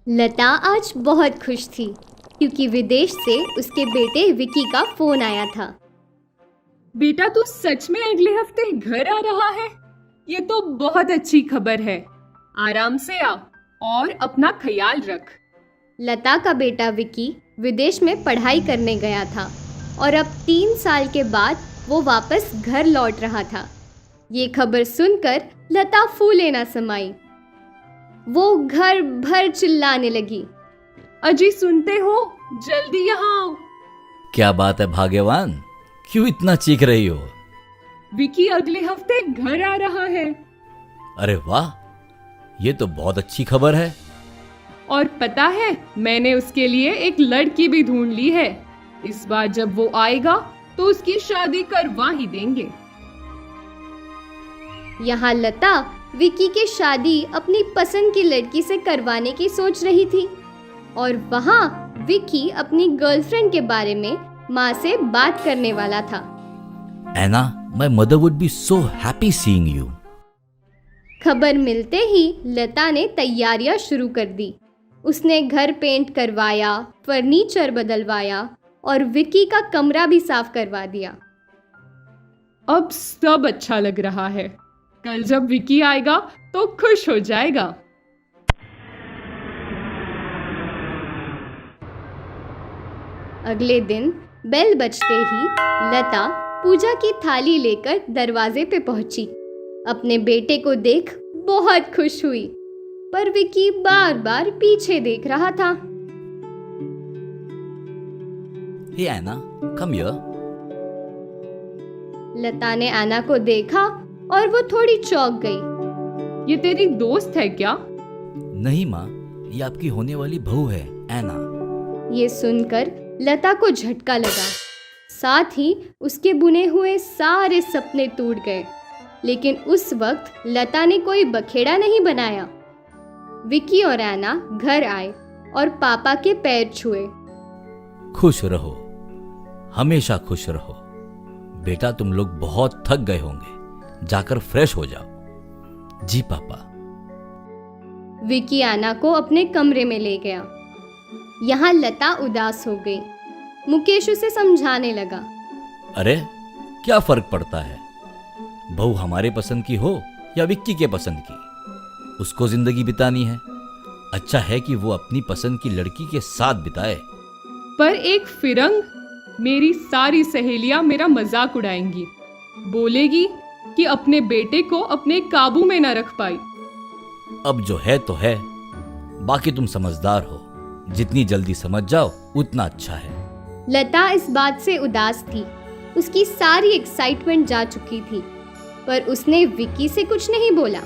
लता आज बहुत खुश थी क्योंकि विदेश से उसके बेटे विकी का फोन आया था। बेटा तू सच में अगले हफ्ते घर आ रहा है? ये तो बहुत अच्छी खबर है। आराम से आ और अपना ख्याल रख। लता का बेटा विकी विदेश में पढ़ाई करने गया था और अब 3 साल के बाद वो वापस घर लौट रहा था। ये खबर सुनकर लता फूले ना समाई। वो घर भर चिल्लाने लगी, अजी सुनते हो, जल्दी यहाँ आओ। क्या बात है भाग्यवान, क्यों इतना चीख रही हो? विकी अगले हफ्ते घर आ रहा है। अरे वाह, ये तो बहुत अच्छी खबर है। और पता है, मैंने उसके लिए एक लड़की भी ढूंढ ली है। इस बार जब वो आएगा तो उसकी शादी करवा ही देंगे। यहाँ लता विकी की शादी अपनी पसंद की लड़की से करवाने की सोच रही थी और वहाँ विकी अपनी गर्लफ्रेंड के बारे में माँ से बात करने वाला था। Anna, my mother would be so happy seeing you. खबर मिलते ही लता ने तैयारियां शुरू कर दी। उसने घर पेंट करवाया, फर्नीचर बदलवाया और विकी का कमरा भी साफ करवा दिया। अब सब अच्छा लग रहा है। कल जब विकी आएगा तो खुश हो जाएगा। अगले दिन बेल बजते ही लता पूजा की थाली लेकर दरवाजे पे पहुंची। अपने बेटे को देख बहुत खुश हुई, पर विकी बार बार पीछे देख रहा था। हे एना, कम हियर। लता ने एना को देखा और वो थोड़ी चौंक गई। ये तेरी दोस्त है क्या? नहीं माँ, ये आपकी होने वाली बहू है एना। ये सुनकर लता को झटका लगा। साथ ही उसके बुने हुए सारे सपने टूट गए। लेकिन उस वक्त लता ने कोई बखेड़ा नहीं बनाया। विकी और एना घर आए और पापा के पैर छुए। खुश रहो, हमेशा खुश रहो। बेटा तुम लोग बहुत थक गए होंगे, जाकर फ्रेश हो जाओ। जी पापा। विकी एना को अपने कमरे में ले गया। यहाँ लता उदास हो गई। मुकेश उसे समझाने लगा, अरे क्या फर्क पड़ता है, बहू हमारे पसंद की हो या विक्की के पसंद की, उसको जिंदगी बितानी है। अच्छा है कि वो अपनी पसंद की लड़की के साथ बिताए। पर एक फिरंग, मेरी सारी सहेलियां मेरा मजाक उड़ाएंगी, बोलेगी कि अपने बेटे को अपने काबू में न रख पाई। अब जो है तो है, बाकी तुम समझदार हो, जितनी जल्दी समझ जाओ उतना अच्छा है। लता इस बात से उदास थी। उसकी सारी एक्साइटमेंट जा चुकी थी, पर उसने विकी से कुछ नहीं बोला।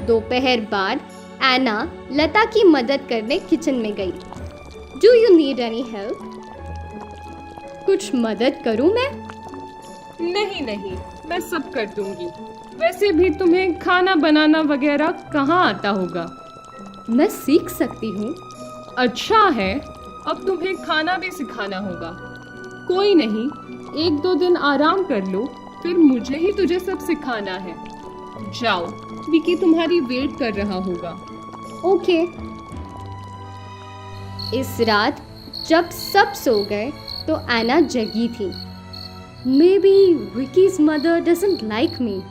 दोपहर बाद एना लता की मदद करने किचन में गई। Do you need any help? कुछ मदद करूं मैं? नहीं, मैं सब कर दूंगी। वैसे भी तुम्हें खाना बनाना वगैरह कहाँ आता होगा? मैं सीख सकती हूँ। अच्छा है, अब तुम्हें खाना भी सिखाना होगा। कोई नहीं, 1-2 दिन आराम कर लो, फिर मुझे ही तुझे सब सिखाना है। जाओ, विकी तुम्हारी वेट कर रहा होगा। ओके। इस रात जब सब सो गए तो एना जगी थी। May be wikis mother doesn't like me.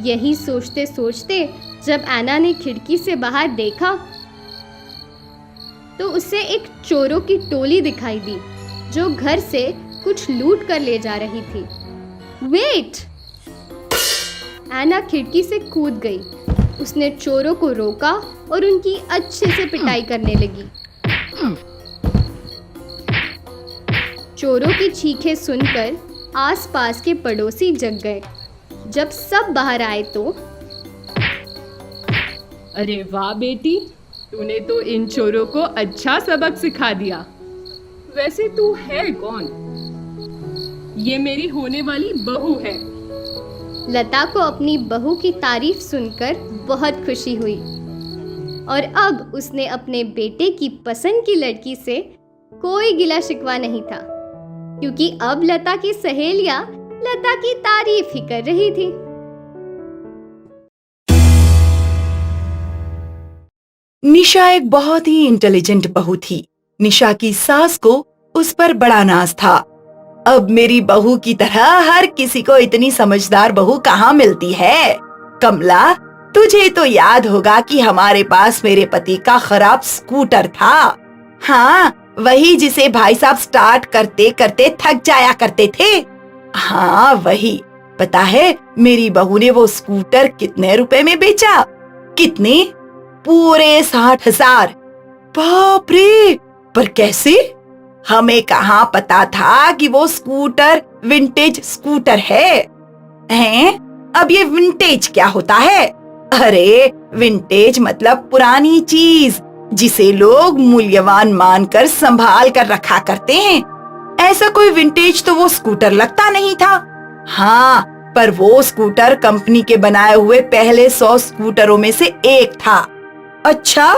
यही सोचते सोचते जब एना ने खिड़की से बाहर देखा तो उसे एक चोरों की टोली दिखाई दी जो घर से कुछ लूट कर ले जा रही थी। वेट! एना खिड़की से कूद गई। उसने चोरों को रोका और उनकी अच्छे से पिटाई करने लगी। चोरों की चीखें सुनकर आसपास के पड़ोसी जग गए। जब सब बाहर आए तो अरे वाह बेटी, तूने तो इन चोरों को अच्छा सबक सिखा दिया। वैसे तू है कौन? ये मेरी होने वाली बहू है। लता को अपनी बहू की तारीफ सुनकर बहुत खुशी हुई और अब उसने अपने बेटे की पसंद की लड़की से कोई गिला शिकवा नहीं था, क्योंकि अब लता की सहेलियां लता की तारीफ ही कर रही थी। निशा एक बहुत ही इंटेलिजेंट बहू थी। निशा की सास को उस पर बड़ा नाज था। अब मेरी बहू की तरह हर किसी को इतनी समझदार बहू कहाँ मिलती है। कमला, तुझे तो याद होगा कि हमारे पास मेरे पति का खराब स्कूटर था। हाँ, वही जिसे भाई साहब स्टार्ट करते करते थक जाया करते थे। हाँ वही। पता है मेरी बहू ने वो स्कूटर कितने रुपए में बेचा? कितने? पूरे 60,000। बाप रे! पर कैसे? हमें कहाँ पता था कि वो स्कूटर विंटेज स्कूटर है। हैं? अब ये विंटेज क्या होता है? अरे विंटेज मतलब पुरानी चीज जिसे लोग मूल्यवान मानकर संभाल कर रखा करते हैं। ऐसा कोई विंटेज तो वो स्कूटर लगता नहीं था। हाँ, पर वो स्कूटर कंपनी के बनाए हुए पहले 100 स्कूटरों में से एक था। अच्छा,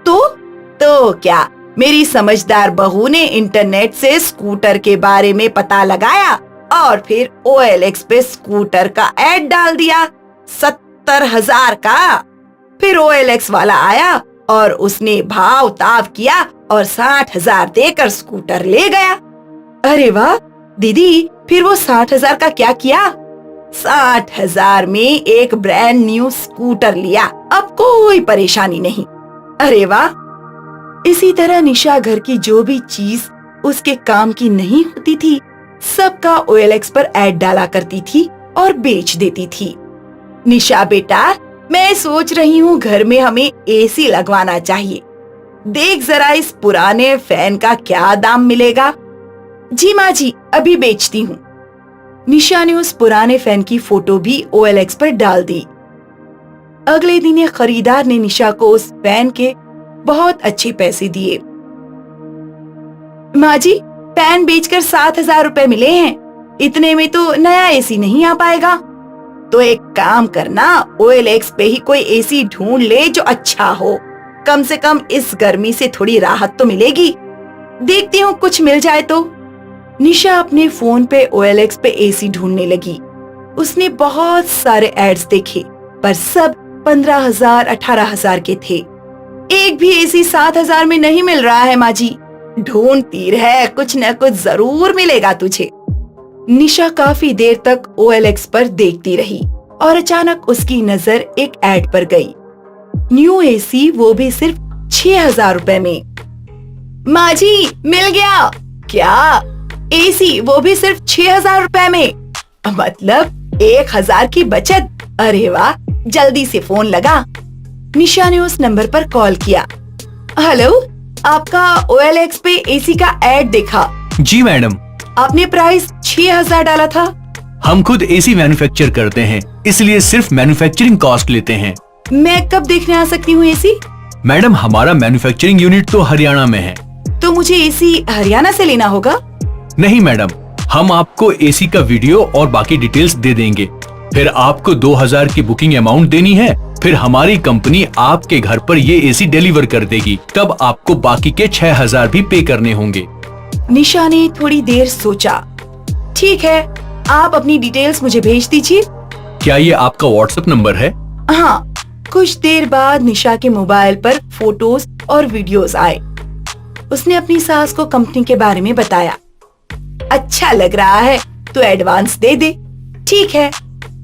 तो क्या मेरी समझदार बहू ने इंटरनेट से स्कूटर के बारे में पता लगाया और फिर OLX पे स्कूटर का ऐड डाल दिया 70,000 का। फिर OLX वाला आया और उसने भाव ताव किया और 60,000 देकर स्कूटर ले गया। अरे वाह दीदी, फिर वो 60,000 का क्या किया? 60,000 में एक ब्रांड न्यू स्कूटर लिया। अब कोई परेशानी नहीं। अरे वाह। इसी तरह निशा घर की जो भी चीज उसके काम की नहीं होती थी, सबका OLX पर ऐड डाला करती थी और बेच देती थी। निशा बेटा, मैं सोच रही हूँ घर में हमें AC लगवाना चाहिए। देख जरा इस पुराने फैन का क्या दाम मिलेगा। जी माँ जी, अभी बेचती हूँ। निशा ने उस पुराने फैन की फोटो भी OLX पर डाल दी। अगले दिन एक खरीदार ने निशा को उस फैन के बहुत अच्छे पैसे दिए। माँ जी, फैन बेचकर 7,000 रुपए मिले हैं। इतने में तो नया AC नहीं आ पाएगा। तो एक काम करना, OLX पे ही कोई AC ढूंढ ले जो अच्छा हो। कम से कम इस गर्मी से थोड़ी राहत तो मिलेगी। देखती हूँ कुछ मिल जाए तो। निशा अपने फोन पे OLX पे AC ढूंढने लगी। उसने बहुत सारे एड्स देखे, पर सब 15,000, 18,000 के थे। एक भी AC 7,000 में नहीं मिल रहा है। माँ जी, ढूंढती रह, कुछ न कुछ जरूर मिलेगा तुझे। निशा काफी देर तक OLX पर देखती रही और अचानक उसकी नजर एक ऐड पर गई। न्यू AC, वो भी सिर्फ 6,000 रुपए में। माँ जी, मिल गया। क्या? AC, वो भी सिर्फ 6,000 रुपए में? मतलब 1,000 की बचत। अरे वाह, जल्दी से फोन लगा। निशा ने उस नंबर पर कॉल किया। हेलो, आपका OLX पे AC का ऐड देखा। जी मैडम। आपने प्राइस 6,000 डाला था। हम खुद AC मैन्युफैक्चर करते हैं, इसलिए सिर्फ मैन्युफैक्चरिंग कॉस्ट लेते हैं। मैं कब देखने आ सकती हूँ AC? मैडम, हमारा मैन्युफैक्चरिंग यूनिट तो हरियाणा में है। तो मुझे AC हरियाणा से लेना होगा? नहीं मैडम, हम आपको AC का वीडियो और बाकी डिटेल्स दे देंगे। फिर आपको 2,000 की बुकिंग अमाउंट देनी है। फिर हमारी कंपनी आपके घर पर ये AC डिलीवर कर देगी। तब आपको बाकी के 6,000 भी पे करने होंगे। निशा ने थोड़ी देर सोचा। ठीक है, आप अपनी डिटेल्स मुझे भेज दीजिए। क्या ये आपका WhatsApp नंबर है? हाँ। कुछ देर बाद निशा के मोबाइल पर फोटोज और वीडियोस आए। उसने अपनी सास को कंपनी के बारे में बताया। अच्छा लग रहा है तो एडवांस दे दे। ठीक है।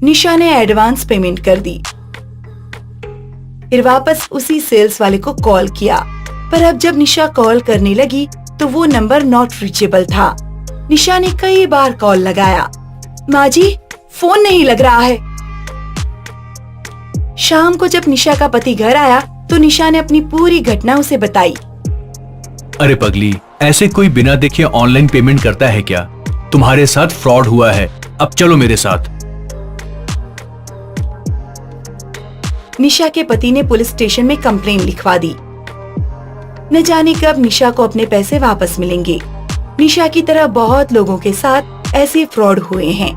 निशा ने एडवांस पेमेंट कर दी। फिर वापस उसी सेल्स वाले को कॉल किया, पर अब जब निशा कॉल करने लगी तो वो नंबर नॉट रीचेबल था। निशा ने कई बार कॉल लगाया। माँ जी, फोन नहीं लग रहा है। शाम को जब निशा का पति घर आया तो निशा ने अपनी पूरी घटना उसे बताई। अरे पगली, ऐसे कोई बिना देखे ऑनलाइन पेमेंट करता है क्या? तुम्हारे साथ फ्रॉड हुआ है। अब चलो मेरे साथ। निशा के पति ने पुलिस स्टेशन में कंप्लेन लिखवा दी। न जाने कब निशा को अपने पैसे वापस मिलेंगे। निशा की तरह बहुत लोगों के साथ ऐसे फ्रॉड हुए हैं।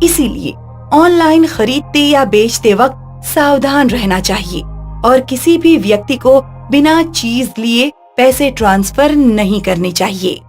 इसीलिए ऑनलाइन खरीदते या बेचते वक्त सावधान रहना चाहिए और किसी भी व्यक्ति को बिना चीज लिए पैसे ट्रांसफर नहीं करने चाहिए।